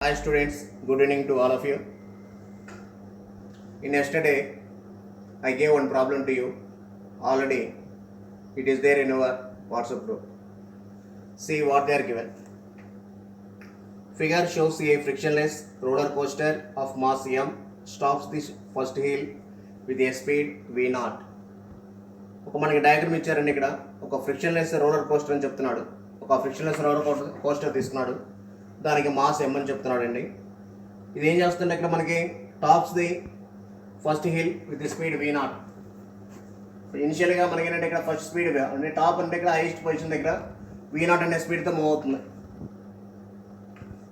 Hi students, good evening to all of you. In yesterday, I gave one problem to you. Already, it is there in our WhatsApp group. See what they are given. Figure shows a frictionless roller coaster of mass m stops the first hill with a speed v0. ఒక మనకి diagram ఇచ్చారండి. ఇక్కడ ఒక frictionless roller coaster అని చెప్తున్నాడు. ఒక frictionless roller coaster తీసుకున్నాడు. దానికి మాస్ m అని చెప్తున్నాడండి. ఇది ఏం చేస్తుంటే ఇక్కడ మనకి tops the first hill with the speed v0. ఇనిషియల్గా మనకి ఏంటంటే ఇక్కడ ఫస్ట్ స్పీడ్ అంటే టాప్ అంటే ఇక్కడ హైయెస్ట్ పొజిషన్ దగ్గర v0 అనే స్పీడ్తో మూవ్ అవుతుంది.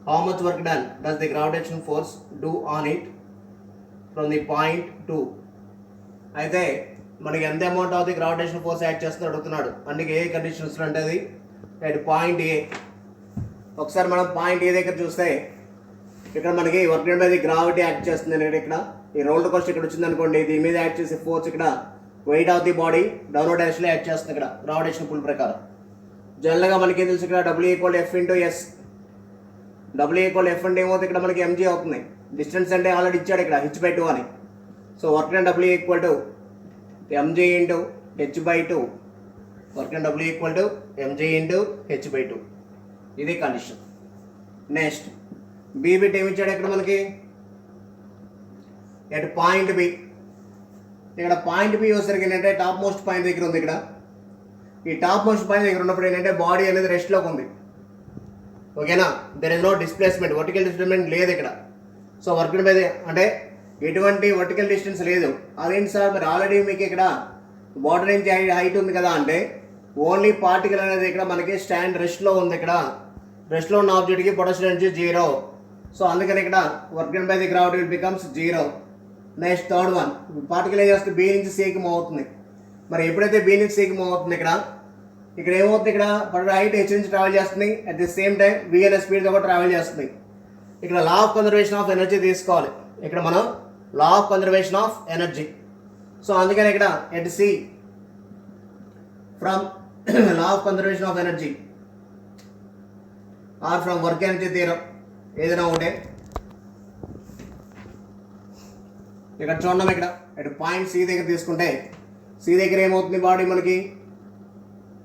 How much work done does the gravitation force do on it from the point 2. అయితే మనకి ఎంత amount of the gravitation force act చేస్తూ అడుగుతున్నాడు. అందుకే ఏ కండిషన్స్లో అంటే అది అట్ పాయింట్ ఏ. ఒకసారి మనం పాయింట్ ఏ దగ్గర చూస్తే ఇక్కడ మనకి work done by the gravity act చేస్తుంది. ఇక్కడ ఈ రోలర్ కోస్టర్ ఇక్కడ వచ్చింది అనుకోండి, దీని మీద యాక్ట్ చేసే ఫోర్స్ ఇక్కడ weight of the body downward డైరెక్షన్లో యాక్ట్ చేస్తుంది. ఇక్కడ గ్రావిటేషన్ పుల్ ప్రకారం జనరల్గా మనకి తెలుసు ఇక్కడ W=F/s. W=F అంటే ఏమవుతుంది ఇక్కడ మనకి mg అవుతుంది. డిస్టెన్స్ అంటే ఆల్రెడీ ఇచ్చాడు ఇక్కడ h/2 అని. So work done W=mg into h/2. Work done W=mg into h/2. ఇది కండిషన్. నెక్స్ట్ బి బిట్ ఏమి ఇచ్చాడు ఇక్కడ మనకి ఎట్ పాయింట్ బి. ఇక్కడ పాయింట్ బి వచ్చేసరికి ఏంటంటే టాప్ మోస్ట్ పాయింట్ దగ్గర ఉంది. ఇక్కడ ఈ టాప్ మోస్ట్ పాయింట్ దగ్గర ఉన్నప్పుడు ఏంటంటే బాడీ అనేది రెస్ట్లోకి ఉంది. ఓకేనా, there is no displacement, vertical displacement లేదు ఇక్కడ. సో వర్క్ మీద అంటే ఎటువంటి వర్టికల్ డిస్టెన్స్ లేదు. అదేంటి సార్ మరి ఆల్రెడీ మీకు ఇక్కడ బార్డర్ నుంచి హైట్ ఉంది కదా అంటే ఓన్లీ పార్టికల్ అనేది ఇక్కడ మనకి స్టాండ్ రెస్ట్లో ఉంది. ఇక్కడ రెస్ట్లో ఉన్న ఆబ్జెక్ట్కి పొటెన్షియల్ ఎనర్జీ 0. సో అందుకని ఇక్కడ work done by the gravity will becomes 0. Next third one, particle ఏం చేస్తుంది బి నుంచి సికి మూవ్ అవుతుంది. మరి ఎప్పుడైతే బి నుంచి సికి మూవ్ అవుతుంది ఇక్కడ ఏమవుతుంది, ఇక్కడ పర్టికులర్ హైట్ హెచ్ నుంచి ట్రావెల్ చేస్తుంది. At the same time v అనే స్పీడ్తో కూడా ట్రావెల్ చేస్తుంది. ఇక్కడ law of conservation of energy తీసుకోవాలి. ఇక్కడ మనం law of conservation of energy. So అందుకని ఇక్కడ at c from law of conservation of energy or from work energy theorem ఏదైనా ఒకటే. ఇక్కడ చూడండి, ఇక్కడ అటు పాయింట్ సి దగ్గర తీసుకుంటే సి దగ్గర ఏమవుతుంది, బాడీ మనకి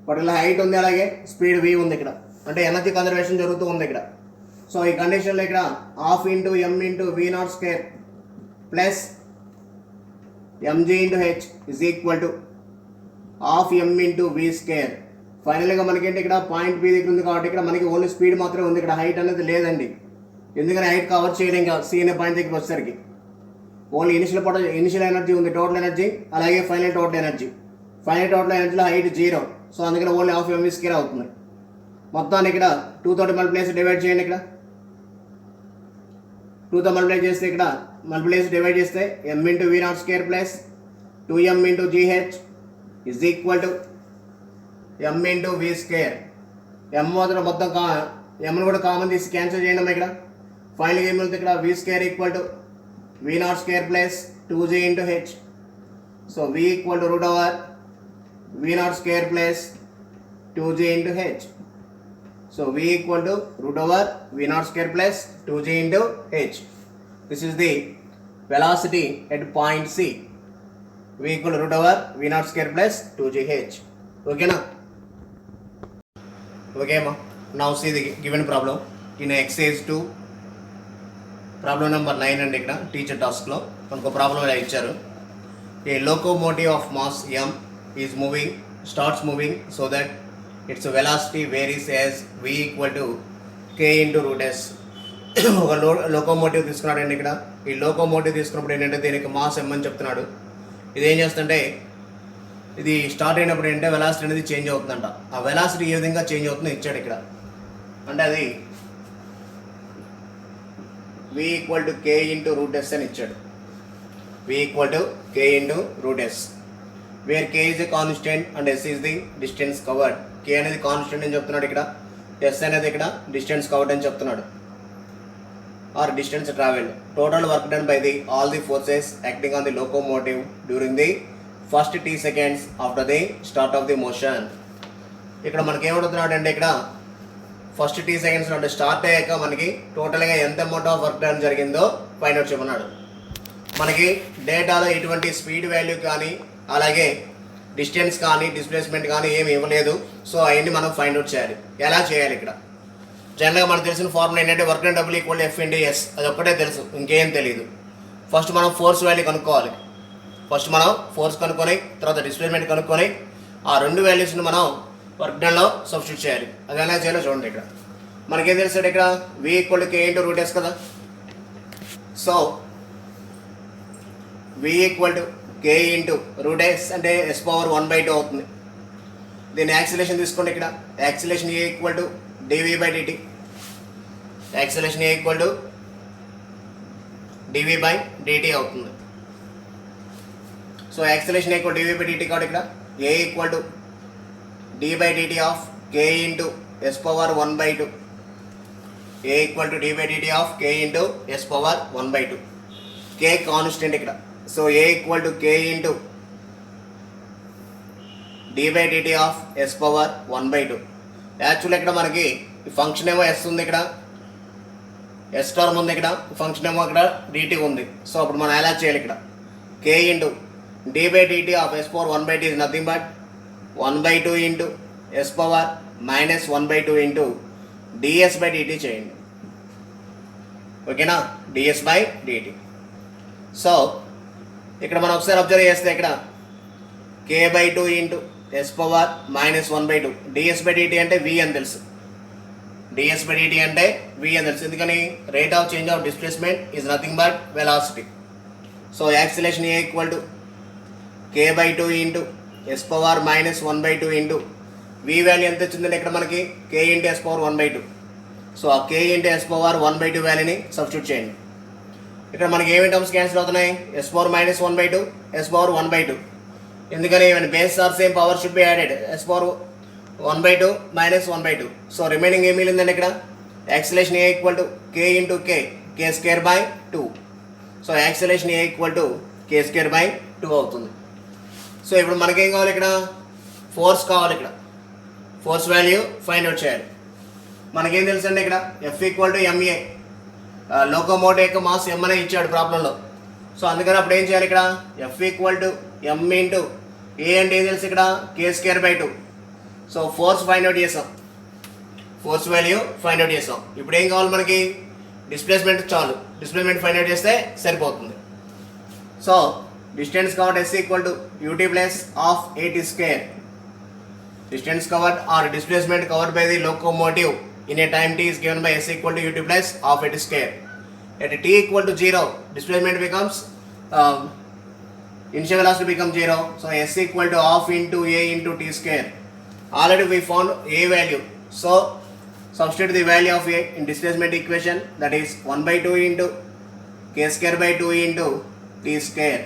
పర్టికులర్ హైట్ ఉంది, అలాగే స్పీడ్ v ఉంది. ఇక్కడ అంటే ఎనర్జీ కన్జర్వేషన్ జరుగుతూ ఉంది ఇక్కడ. సో ఈ కండిషన్లో ఇక్కడ ½ into m into v0² plus mg into h is equal to ½ m into v². ఫైనల్గా మనకేంటి ఇక్కడ పాయింట్ బి దగ్గర ఉంది కాబట్టి ఇక్కడ మనకి ఓన్లీ స్పీడ్ మాత్రమే ఉంది. ఇక్కడ హైట్ అనేది లేదండి. ఎందుకని హైట్ కవర్ చేయలేం కాదు. సి అనే పాయింట్ దగ్గరికి వచ్చేసరికి ఓన్లీ ఇనిషియల్ ఎనర్జీ ఉంది, టోటల్ ఎనర్జీ, అలాగే final total energy. Final total ఎనర్జీలో హైట్ 0. సో అందుకని ఓన్లీ ½ mv² అవుతుంది. మొత్తాన్ని ఇక్కడ 2 తోటి మల్టిప్లై డివైడ్ చేయండి. ఇక్కడ 2తో మల్టిప్లై చేస్తే ఇక్కడ మల్టిప్లై డివైడ్ చేస్తే m into v0² plus 2m into gh is equal to m into v². m మొత్తం mను కూడా కామన్ తీసి క్యాన్సిల్ చేయండి. ఇక్కడ ఫైనల్గా ఏమి వెళ్తుంది, ఇక్కడ v² equal to v0² plus 2g into h. So v equal to root over v0² plus 2g into h. So v equal to root over v0² plus 2g into h. This is the velocity at point c. v equal root over v0² plus 2gh. ఓకేనా? Okay అమ్మా. Now see the given problem in exercise 2 problem number 9 అండి. ఇక్కడ teacher టాస్క్లో మనకు problem ఇలా ఇచ్చారు. ఏ locomotive of mass m is moving starts moving so that it's velocity varies as v equal to k into root s. ఒక locomotive తీసుకున్నాడండి. ఇక్కడ ఈ locomotive తీసుకున్నప్పుడు ఏంటంటే దీనికి మాస్ m అని చెప్తున్నాడు. ఇది ఏం చేస్తుంటే ఇది స్టార్ట్ అయినప్పుడు ఏంటంటే వెలాసిటీ అనేది చేంజ్ అవుతుందంట. ఆ వెలాసిటీ ఏ విధంగా చేంజ్ అవుతుందో ఇచ్చాడు ఇక్కడ. అంటే అది v equal to k into root s అని ఇచ్చాడు. v equal to k into root s where k is a constant and s is the distance covered. k అనేది కాన్స్టెంట్ అని చెప్తున్నాడు ఇక్కడ, s అనేది ఇక్కడ డిస్టెన్స్ కవర్డ్ అని చెప్తున్నాడు, or distance travelled. Total work done by the all the forces acting on the locomotive during the first t seconds after the start of the motion. ఇక్కడ మనకి ఏమడుగుతున్నాడు అంటే ఇక్కడ ఫస్ట్ టీ సెకండ్స్లో అంటే స్టార్ట్ అయ్యాక మనకి టోటల్గా ఎంత అమౌంట్ ఆఫ్ వర్క్ డన్ జరిగిందో ఫైండ్ అవుట్ చేయమన్నాడు. మనకి డేటాలో ఎటువంటి స్పీడ్ వాల్యూ కానీ అలాగే డిస్టెన్స్ కానీ డిస్ప్లేస్మెంట్ కానీ ఏమి ఇవ్వలేదు. సో అవన్నీ మనం ఫైండ్ అవుట్ చేయాలి. ఎలా చేయాలి? ఇక్కడ జనరల్గా మనకు తెలిసిన ఫార్ములా ఏంటంటే work done double equal f into s, అది ఒక్కటే తెలుసు, ఇంకేం తెలియదు. ఫస్ట్ మనం ఫోర్స్ వాల్యూ కనుక్కోవాలి. ఫస్ట్ మనం ఫోర్స్ కనుక్కొని తర్వాత డిస్ప్లేస్మెంట్ కనుక్కొని ఆ రెండు వాల్యూస్ని మనం వర్క్ డన్లో సబ్స్టిట్యూట్ చేయాలి. అది ఎలా చేయాలో చూడండి. ఇక్కడ మనకేం తెలుసు, ఇక్కడ v equal k into root s కదా. So v equal to K into root s అంటే ఎస్ పవర్ 1/2 అవుతుంది. దీని యాక్సిలేషన్ తీసుకోండి. ఇక్కడ acceleration a equal to dv by dt. Acceleration a equal to dv by dt అవుతుంది. So acceleration equal dv by dt కాబట్టి ఇక్కడ a equal to d by DT of k into yes power 1/2. A equal to d by DT of k into yes power 1/2. K constant ఇక్కడ. So a equal to K into D by DT of yes power 1/2. Actual ఇక్కడ మనకి ఈ function ఏమో yes ఉంది, ఇక్కడ S term ఉంది, ఇక్కడ function ఏమో ఇక్కడ డిటి ఉంది. సో అప్పుడు మనం ఎలా చేయాలి? ఇక్కడ K into D by DT of yes power 1/2 is nothing but 1/2 into yes power minus 1/2 into DS by DT చేయండి. ఓకేనా, డిఎస్ బై డిటి. సో ఇక్కడ మనం ఒకసారి అబ్జర్వ్ చేస్తే ఇక్కడ k/2 into yes power minus 1/2. Ds by dt అంటే v అని తెలుసు. డిఎస్ బై డిటి అంటే v అని తెలుసు. ఎందుకని rate of change of displacement is nothing but velocity. So acceleration a equal to k/2 into yes power minus 1/2 into v value ఎంత వచ్చిందంటే ఇక్కడ మనకి k into yes power 1/2. So ఆ k into yes power 1/2 వాల్యూని substitute చేయండి. ఇక్కడ మనకి ఏమి టర్మ్స్ క్యాన్సిల్ అవుతున్నాయి? S power minus 1/2, s power 1/2. ఎందుకని base are same power should be added. S power 1/2 minus 1/2. So remaining ఏమి మిగిలిందండి? ఇక్కడ acceleration a equal to K into k square by 2. So acceleration a equal to k square by 2 అవుతుంది. So ఇప్పుడు మనకేం కావాలి? ఇక్కడ force కావాలి. ఇక్కడ ఫోర్స్ వాల్యూ ఫైండ్ అవుట్ చేయాలి. మనకేం తెలుసు అండి? ఇక్కడ F equal to MA, locomotive యొక్క మాస్ ఎం అనే ఇచ్చాడు ప్రాబ్లంలో. సో అందుకని అప్పుడు ఏం చేయాలి? ఇక్కడ F equal to M into A అంటే ఏం తెలుసు? ఇక్కడ K square by 2. So force find out చేసాం, ఫోర్స్ వాల్యూ ఫైండ్ అవుట్ చేసాం. ఇప్పుడు ఏం కావాలి మనకి? డిస్ప్లేస్మెంట్ చాలు. డిస్ప్లేస్మెంట్ ఫైండ్ అవుట్ చేస్తే సరిపోతుంది. So distance covered s equal to UT plus half at square. Distance covered or displacement covered by the locomotive in a time t is given by s equal to ut plus half at square. At t equal to 0, displacement becomes initial velocity becomes 0. So s equal to half into a into t square. Already we found a value. So substitute the value of a in displacement equation, that is 1/2 into k square by 2 into t square.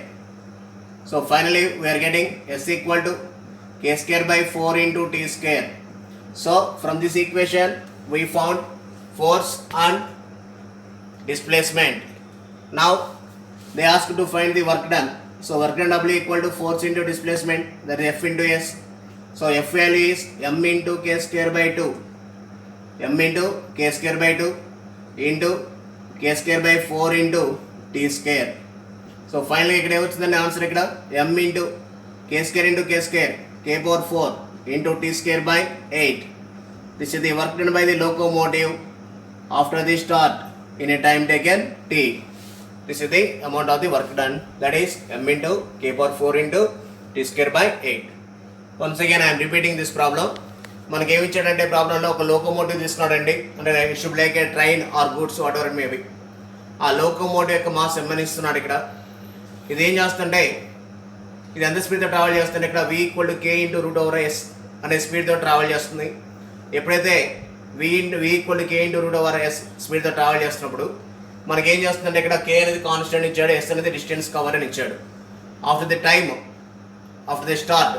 So finally we are getting s equal to k square by 4 into t square. So from this equation we found force and displacement. Now they asked to find the work done. So work done W equal to force into displacement, that is F into S. So F value is m into k square by 2, m into k square by 2 into k square by 4 into t square. So finally ikkada vachindandi answer, ikkada m into k square into k square, k power 4 into t square by 8. This is the work done by the locomotive after the start in a time taken t. This is the amount of the work done, that is m into k power 4 into t square by 8. Once again I am repeating this problem. మనకి ఏమి ఇచ్చాడంటే ప్రాబ్లంలో ఒక locomotive తీసుకున్నాడండి. అంటే it should like A train or goods what ever it may be. ఆ locomotive యొక్క mass ఎమ్ అని ఇస్తున్నాడు. ఇక్కడ ఇది ఏం చేస్తుంటే ఇది ఎంత స్పీడ్తో ట్రావెల్ చేస్తుంది? ఇక్కడ v equal to K into root over S అనే స్పీడ్తో ట్రావెల్ చేస్తుంది. ఎప్పుడైతే v equal to K into root over S స్పీడ్తో ట్రావెల్ చేస్తున్నప్పుడు మనకి ఏం చేస్తుందంటే ఇక్కడ k అనేది కాన్స్టెంట్ ఇచ్చాడు, s అనేది డిస్టెన్స్ కవర్ అని ఇచ్చాడు. After the time after the start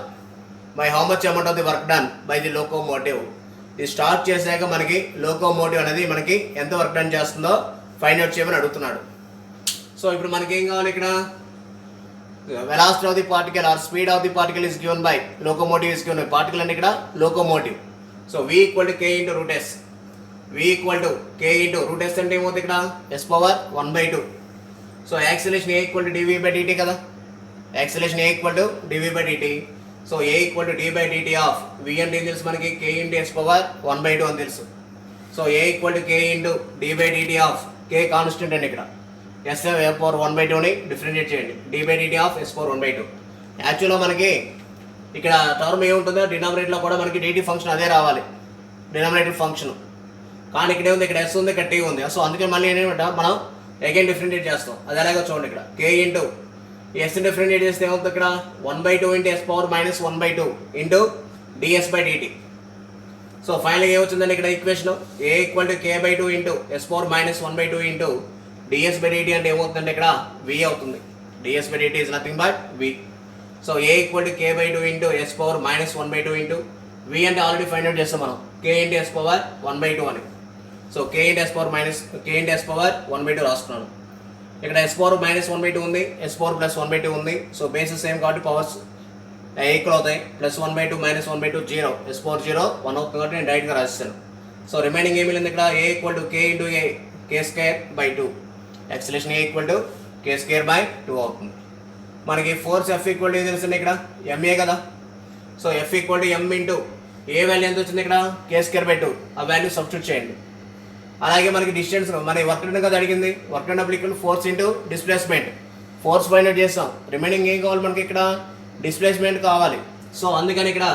by how much amount of the work done by the locomotive. ఇది స్టార్ట్ చేశాక మనకి లోకోమోటివ్ అనేది మనకి ఎంత వర్క్ డన్ చేస్తుందో ఫైండ్ అవుట్ చేయమని అడుగుతున్నాడు. సో ఇప్పుడు మనకి ఏం కావాలి? ఇక్కడ velocity of the particle or speed of the particle is given by locomotive is given by particle and ikkada locomotive. So v equal to k into root s. v equal to k into root s అంటే ఏమవుతుంది ఇక్కడ s power 1/2. So acceleration a equal to dv by dt కదా, acceleration a equal to dv by dt. So a equal to d by dt of v అంటే ఏం తెలుసు మనకి, k into s power 1/2 అని తెలుసు. So a equal to k into d by dt of k constant అండి, ఇక్కడ s power 1/2ని differentiate చేయండి, d by dt of s power 1/2. యాక్చువల్గా మనకి ఇక్కడ టర్మ్ ఏముంటుందో డినామినేటర్లో కూడా మనకి dt ఫంక్షన్ అదే రావాలి, డినామినేటర్ ఫంక్షన్. కానీ ఇక్కడ ఏముంది, ఇక్కడ s ఉంది, ఇక్కడ t ఉంది. సో అందుకే మళ్ళీ ఏంటంటే మనం అగైన్ డిఫరెన్షియేట్ చేస్తాం. అది ఎలాగో చూడండి, ఇక్కడ k ఇంటూ s డిఫరెన్షియేట్ చేస్తే ఏమవుతుంది, ఇక్కడ 1/2 into s power minus 1/2 into ds by dt. So ఫైనల్గా ఏమవుతుందండి ఇక్కడ equation, a equal to k by 2 into s power minus 1/2 into ds by dt అంటే ఏమవుతుందంటే ఇక్కడ v అవుతుంది. ds by dt is nothing but v. So a equal to k by 2 into s power minus 1/2 into v అంటే already find out చేస్తాం మనం, k into s power 1/2 అని. So k into s power minus k into s power 1/2 రాసుకున్నాను. ఇక్కడ s power minus 1/2 ఉంది, s power plus 1/2 ఉంది. So basis same కాబట్టి powers equal అవుతాయి. ప్లస్ 1/2 మైనస్ 1/2 0, s పవర్ 0 1 అవుతుంది కాబట్టి నేను డైరెక్ట్గా రాసేస్తాను. సో రిమైనింగ్ ఏమి లేదు ఇక్కడ, a equal to k into a k square by 2, acceleration a equal to k square by 2 అవుతుంది. మనకి ఫోర్స్ F ఈక్వల్ టు ఏం తెలుస్తుంది ఇక్కడ, ma కదా. So F equal to m into a value ఎంత వచ్చింది ఇక్కడ, k స్క్వేర్ బై 2, ఆ వాల్యూ సబ్స్టిట్యూట్ చేయండి. అలాగే మనకి డిస్టెన్స్ మన వర్క్ డన్ కదా అడిగింది, work done applied force into displacement, force find out చేస్తాం. రిమైనింగ్ ఏం కావాలి మనకి ఇక్కడ, డిస్ప్లేస్మెంట్ కావాలి. సో అందుకని ఇక్కడ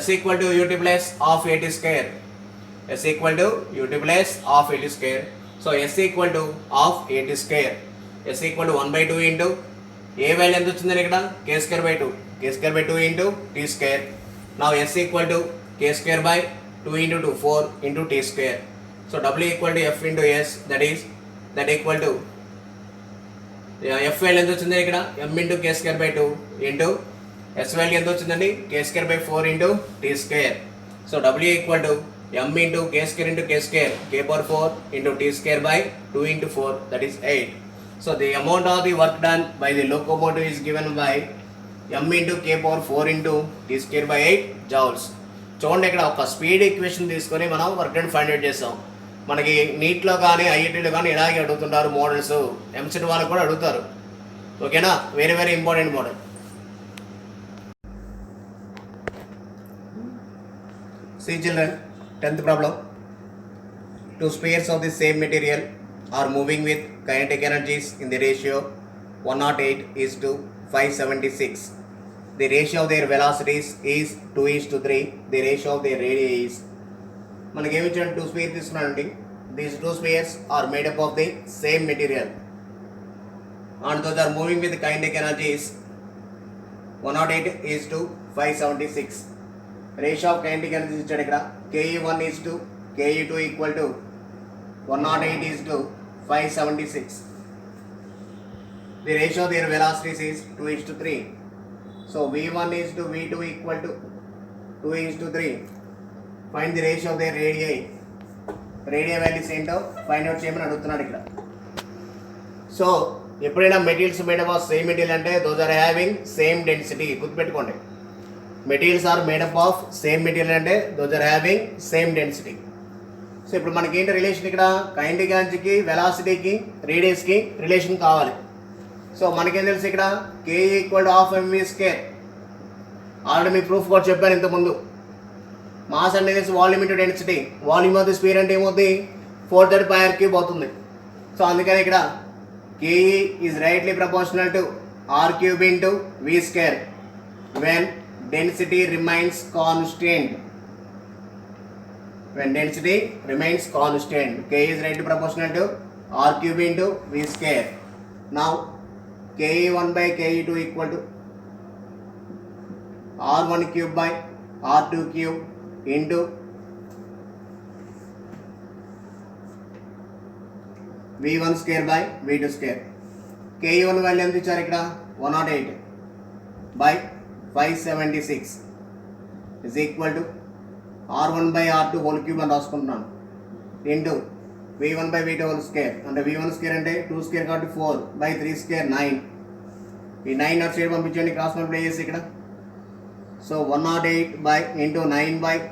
s equal to ut plus half 80 square, s equal to ut plus half 80 square. So s equal to of 80 square, s equal to 1/2 into a value ఎంత వచ్చిందని ఇక్కడ k square by 2, k square by 2 into t square. Now s equal to k square by 2 into 2 4 into t square. So w equal to f into s, that equal to f value ఎంత వచ్చింది ఇక్కడ, m into k square by 2 into s value ఎంత వచ్చిందండి, k square by 4 into t square. So w equal to m into k square into k square, k power 4 into t square by 2 into 4, that is 8. So the amount of the work done by the locomotive is given by m into k power 4 into t square by 8 joules. చూడండి ఇక్కడ ఒక speed equation తీసుకొని మనం work done find out చేస్తాం. మనకి నీట్లో కానీ ఐఐటీలో కానీ ఇలాగే అడుగుతుంటారు మోడల్స్, ఎంసెట్ వాళ్ళకి కూడా అడుగుతారు. ఓకేనా, very very important model. See children, 10th problem. Two spheres of the same material are moving with kinetic energies in the ratio 108:576. The ratio of their velocities is 2:3. The ratio of their radii is, మనకి ఏమి ఇచ్చాడు, two spheres తీసుకున్నానండి. These two spheres are made up of the same material and those are moving with kinetic energies 108:576. Ratio of kinetic energies ఇచ్చాడు ఇక్కడ, ke1 ke2 equal to 108:576. The ratio of their velocities is 2:3. So v1 v2 equal to 2:3. Find the ratio of their radii. Radii values ఏంటో find out చేయమని అడుగుతున్నాడు ఇక్కడ. So ఎప్పుడైనా materials made up of same material అంటే those are having same density. గుర్తుపెట్టుకోండి, materials are made up of same material అంటే those are having same density. So ఇప్పుడు మనకి ఏంటి రిలేషన్ ఇక్కడ, కైనెటిక్ ఎనర్జీకి వెలాసిటీకి రేడియస్కి రిలేషన్ కావాలి. సో మనకేం తెలుసు ఇక్కడ, k equal to half mv square. Already me proof కూడా చెప్పాను ఇంతకుముందు. మాస్ అంటే తెలుసు, volume into density. Volume of the spear అంటే ఏమవుతుంది, 430πr³ అవుతుంది. సో అందుకని ఇక్కడ ke is rightly proportional to r³ into v square when density remains constant. When density remains constant, k is rightly proportional to r³ into v square. Now ke1 by ke2 equal to r1³ by r2³ into v1 square by v2 square. ke1 value ఎంత ఇచ్చారు ఇక్కడ, 108/576 is equal to r1 by r2 whole cube అని రాసుకుంటున్నాను into v1 by v2 whole square. అంటే v1 square అంటే 2 square కాబట్టి 4/3 square 9. ఈ 9 అటు సైడ్ పంపించండి, క్రాస్ మల్టిప్లై చేసి ఇక్కడ. So 108 into 9/576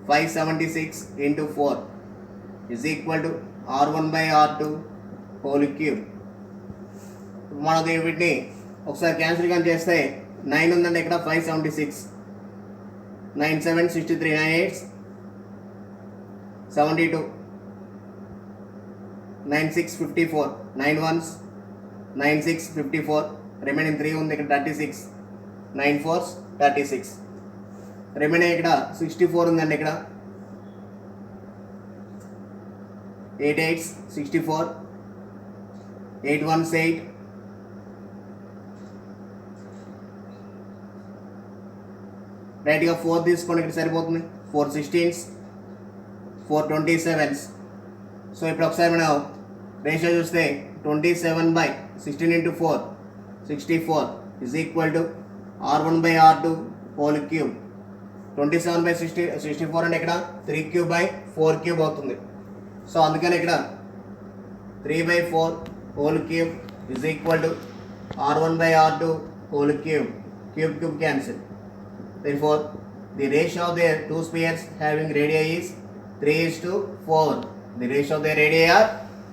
576 into 4 is equal to R1 by R2 whole cube. మనం వీటిని ఒకసారి క్యాన్సిల్ కానీ చేస్తే 9 ఉందండి ఇక్కడ 576 9 7 63 9 8 72 9 6 54 9 1s 9 6 54 రిమైనింగ్ 3 ఉంది ఇక్కడ 36 9 4s 36 రిమైనింగ్ ఇక్కడ 64 ఉందండి ఇక్కడ 8 8s 64 8 1s 8 రైట్గా 4 తీసుకోండి ఇక్కడ సరిపోతుంది 4 16s 4 27s. సో ఇప్పుడు ఒకసారి మనం రేషియో చూస్తే 27 by 16 into 4 64 is equal to R1 by R2 whole cube. 27 by 64 అంటే ఇక్కడ 3 cube by 4 cube అవుతుంది. సో అందుకని ఇక్కడ 3 by 4 whole cube is equal to R1 by R2 whole cube. Cube cancel. Therefore, the ratio of their two spheres having radii is 3:4. The ratio of their radii are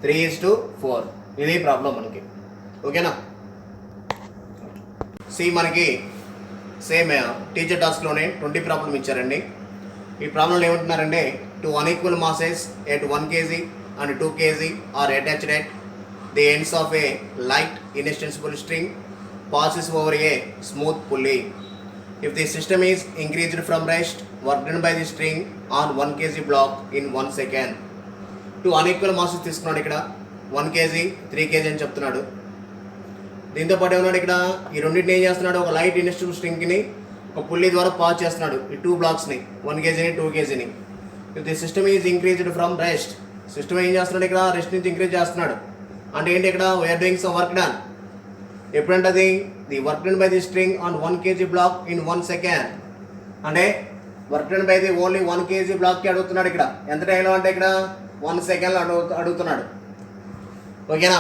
3:4. ఇది problem మనకి. ఓకేనా? C మనకి same teacher టాస్క్లోనే 20 problem ఇచ్చారండి. ఈ ప్రాబ్లంలో ఏమంటున్నారంటే 2 unequal masses at 1 kg and 2 kg are attached at the ends of a light inextensible string passes over a smooth pulley. If the system is increased from rest, work done by the string on 1 kg block in 1 second. 2 unequal masses తీసుకున్నాడు ఇక్కడ 1 kg 3 kg అని చెప్తున్నాడు. దీంతో పాటు ఏమన్నాడు ఇక్కడ ఈ రెండింటిని ఏం చేస్తున్నాడు, ఒక లైట్ ఇన్స్ట్రుమెంట్ స్ట్రింగ్ని ఒక పుల్లీ ద్వారా పాస్ చేస్తున్నాడు ఈ 2 బ్లాక్స్ని 1 kgని 2 kgని. If the system is increased from rest, system ఏం చేస్తున్నాడు ఇక్కడ రెస్ట్ నుంచి ఇంక్రీజ్ చేస్తున్నాడు అంటే ఏంటి ఇక్కడ we are doing some work done. ఎప్పుడంటది the work done by the string on 1 kg block in 1 second అంటే work done by the only 1 kg బ్లాక్కి అడుగుతున్నాడు ఇక్కడ ఎంత టైంలో అంటే ఇక్కడ 1 సెకండ్లో అడుగుతున్నాడు. ఓకేనా?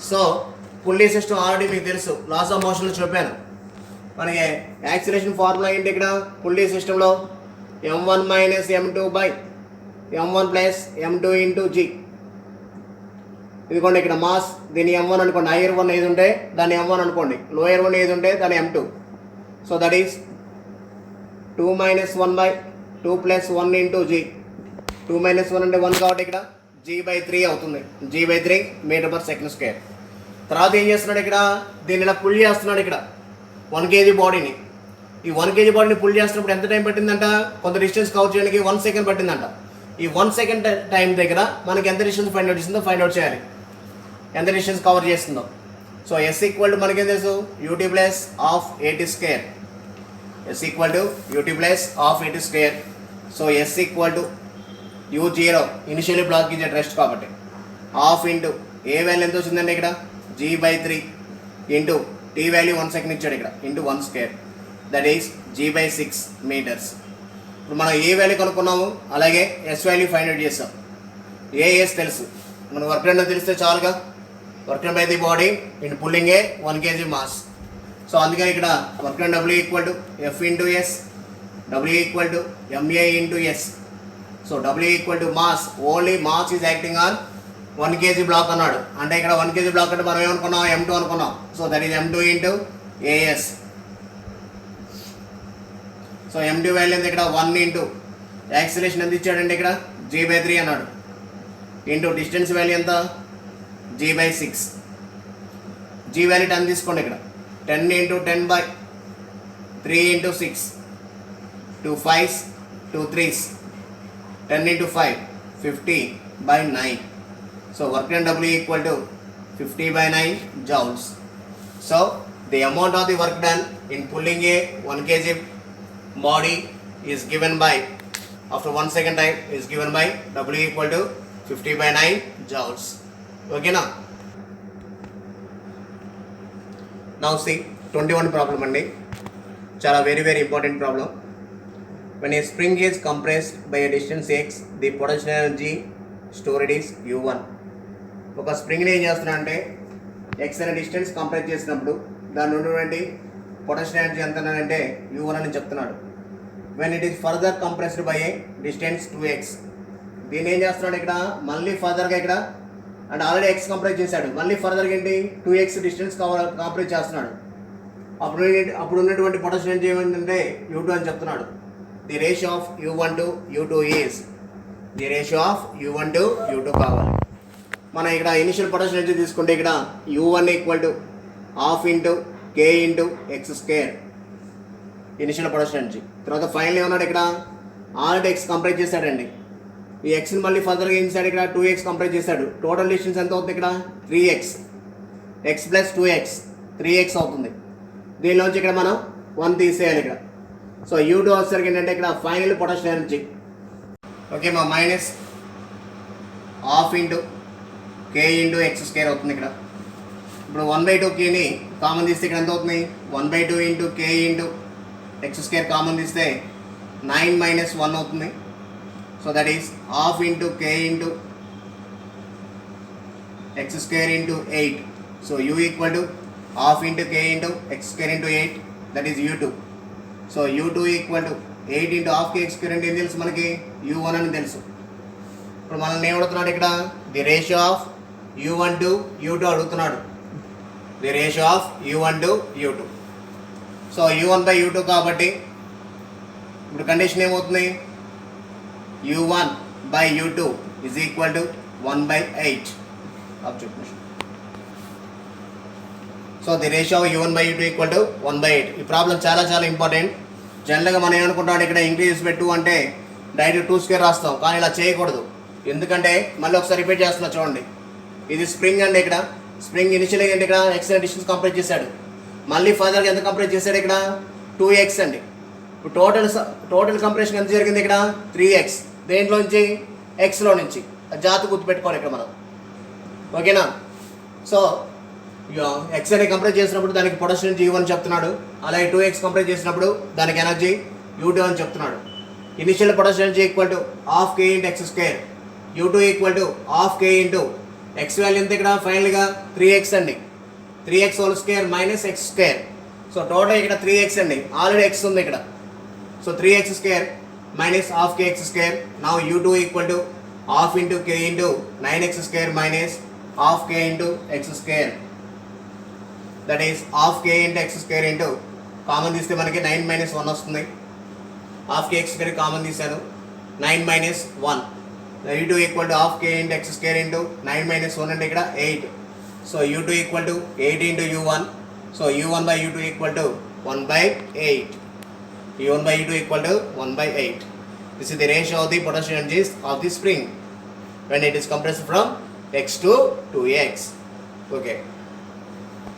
సో పుల్లీ సిస్టమ్ ఆల్రెడీ మీకు తెలుసు, లాస్ ఆఫ్ మోషన్లో చెప్పాను. మనకి యాక్సిలరేషన్ ఫార్ములా ఏంటి ఇక్కడ పుల్లీ సిస్టంలో m1 minus m2 by m1 plus m2 into g. ఇదిగోండి ఇక్కడ మాస్ దీని m1 అనుకోండి, హైయర్ వన్ ఏది ఉంటే దాన్ని m1 అనుకోండి, లోయర్ వన్ ఏది ఉంటే దాన్ని m2. So that is 2 minus 1 by 2 plus 1 into g. 2 minus 1 అంటే 1 కాబట్టి ఇక్కడ g/3 అవుతుంది. g/3 metre per second square. తర్వాత ఏం చేస్తున్నాడు ఇక్కడ దీన్ని ఇలా పుల్ చేస్తున్నాడు ఇక్కడ 1 kg బాడీని. ఈ 1 kg బాడీని పుల్ చేస్తున్నప్పుడు ఎంత టైం పట్టిందంట, కొంత డిస్టెన్స్ కవర్ చేయడానికి 1 సెకండ్ పట్టిందంట. ఈ 1 సెకండ్ టైం దగ్గర మనకి ఎంత డిస్టెన్స్ ఫైండ్ అవుట్ చేస్తుందో ఫైండ్ అవుట్ చేయాలి, ఎంత డిస్టెన్స్ కవర్ చేస్తుందో. సో ఎస్ ఈక్వల్ టు మనకేం తెలుసు u t plus half 80 square. S equal to UT plus half 80 square. So s equal to u0 initially block is at rest కాబట్టి half into a value ఎంత వచ్చిందండి ఇక్కడ g/3 into tea value 1 second ఇచ్చాడు ఇక్కడ into 1 square that is g/6 metres. ఇప్పుడు మనం A value కనుక్కున్నాము, అలాగే ఎస్ వాల్యూ ఫైండ్ అవుట్ చేస్తాం. ఏఎస్ తెలుసు, మన వర్క్ డన్ తెలిస్తే చాలుగా. Work done by the body in pulling a 1 kg mass. So అందుకని ఇక్కడ work done W equal to F into S, W equal to MA into S. So W equal to mass, only mass is acting on 1 kg black అన్నాడు. అంటే ఇక్కడ 1 kg black అంటే మనం ఏమనుకున్నాం M2 అనుకున్నాం. So that is M2 into AS. So M2 value ఎంత ఇక్కడ 1 into acceleration ఎంత ఇచ్చాడంటే ఇక్కడ g/3 అన్నాడు ఇంటూ డిస్టెన్స్ వాల్యూ ఎంత g/6. g వాల్యూ 10 తీసుకోండి ఇక్కడ 10 into 10/3 into 6 2 5s 2 3s 10 into 5 50/9. So work done W equal to 50/9 joules. So the amount of the work done in pulling a 1 kg body is given by after 1 second time is given by W equal to 50/9 joules. Okay now? Now see 21 problem andi. Chala very important problem. When a spring is compressed by a distance x, the potential energy stored is U1. ఒక స్ప్రింగ్ని ఏం చేస్తున్నా అంటే X అనే distance compress చేసినప్పుడు దాని ఉన్నటువంటి potential energy ఎంత అంటే U1 అని చెప్తున్నాడు. When it is further compressed by a distance 2x. దీన్ని ఏం చేస్తున్నాడు ఇక్కడ మళ్ళీ ఫర్దర్గా ఇక్కడ అంటే ఆల్రెడీ x కంప్రెస్ చేశాడు, మళ్ళీ ఫర్దర్గా ఏంటి 2x డిస్టెన్స్ కంప్రెస్ చేస్తున్నాడు. అప్పుడు ఉన్నటువంటి పొటెన్షియల్ ఎనర్జీ ఏమైందంటే U2 అని చెప్తున్నాడు. The ratio of U1 to U2 is the ratio of U1 to U2 కావాలి. మనం ఇక్కడ ఇనిషియల్ పొటెన్షియల్ ఎనర్జీ తీసుకుంటే ఇక్కడ U1 equal to half into K into x square initial potential energy. తర్వాత final ఏమన్నాడు ఇక్కడ ఆల్రెడీ x కంప్రెస్ చేశాడండి. ఈ ఎక్స్ని మళ్ళీ ఫర్దర్గా ఏం చేశాడు ఇక్కడ 2x కంప్రెస్ చేశాడు. టోటల్ డిస్టెన్స్ ఎంత అవుతుంది ఇక్కడ 3x, x plus 2x 3x అవుతుంది. దీనిలోంచి ఇక్కడ మనం 1 తీసేయాలి ఇక్కడ. సో U2 వచ్చేసరికి ఏంటంటే ఇక్కడ ఫైనల్ పొటెన్షియల్ ఎనర్జీ ఓకే మా minus half into K into x square అవుతుంది ఇక్కడ. ఇప్పుడు 1/2 Kని కామన్ తీస్తే ఇక్కడ ఎంత అవుతుంది 1/2 into K into x square common తీస్తే 9 మైనస్ 1 అవుతుంది. So that is half into K into x square into 8. So U equal to half into K into x square into 8 that is U2. So U2 equal to 8 into half K square అంటే ఏం తెలుసు మనకి U1 అని తెలుసు. ఇప్పుడు మనల్ని ఏమడుగుతున్నాడు ఇక్కడ the ratio of U1 to U2 అడుగుతున్నాడు. The ratio of U1 to U2. So U1/U2 కాబట్టి ఇప్పుడు కండిషన్ ఏమవుతుంది U1/U2 is equal to 1/8 object. So the ratio of U1/U2 equal to 1/8. ఈ ప్రాబ్లం చాలా చాలా ఇంపార్టెంట్. జనరల్గా మనం ఏమనుకుంటాం ఇక్కడ ఇంక్రీజ్ పెట్టు అంటే డైరెక్ట్ 2 స్క్వేర్ రాస్తాం, కానీ ఇలా చేయకూడదు. ఎందుకంటే మళ్ళీ ఒకసారి రిపీట్ చేస్తున్నా చూడండి. ఇది స్ప్రింగ్ అండి. ఇక్కడ స్ప్రింగ్ ఇనిషియల్గా ఏంటి ఇక్కడ x డిస్టెన్స్ కంప్లీట్ చేశాడు, మళ్ళీ ఫర్దర్గా ఎంత కంప్లీట్ చేశాడు ఇక్కడ 2x అండి. ఇప్పుడు టోటల్ కంప్రెషన్ ఎంత జరిగింది ఇక్కడ 3x. దేంట్లోంచి ఎక్స్లో నుంచి జాతి గుర్తుపెట్టుకోవాలి ఇక్కడ మనం ఓకేనా. సో x అని కంప్రెస్ చేసినప్పుడు దానికి పొటెన్షియల్ ఎనర్జీ U1 చెప్తున్నాడు, అలాగే 2x కంప్రెస్ చేసినప్పుడు దానికి ఎనర్జీ U2 అని చెప్తున్నాడు. Initial potential energy equal to half K into x square, U2 equal to half K into x value ఎంత ఇక్కడ ఫైనల్గా 3x అండి. 3x whole square minus x square. So total ఇక్కడ 3x అండి, ఆల్రెడీ x ఉంది ఇక్కడ. So 3x square minus half Kx square. Now U2 equal to half into K into 9x square minus half K into x square. That is half K into x square into common తీస్తే మనకి 9 minus 1 వస్తుంది. Half K x square common తీశాను 9 minus 1. U2 equal to half K into x square into 9 minus 1 అంటే ఇక్కడ 8. So U2 equal to 8 into U1. So U1/U2 equal to 1/8. U1/U2 equal to 1/8. This is the ratio of the potential energies of the spring when it is compressed from x to 2x. Okay.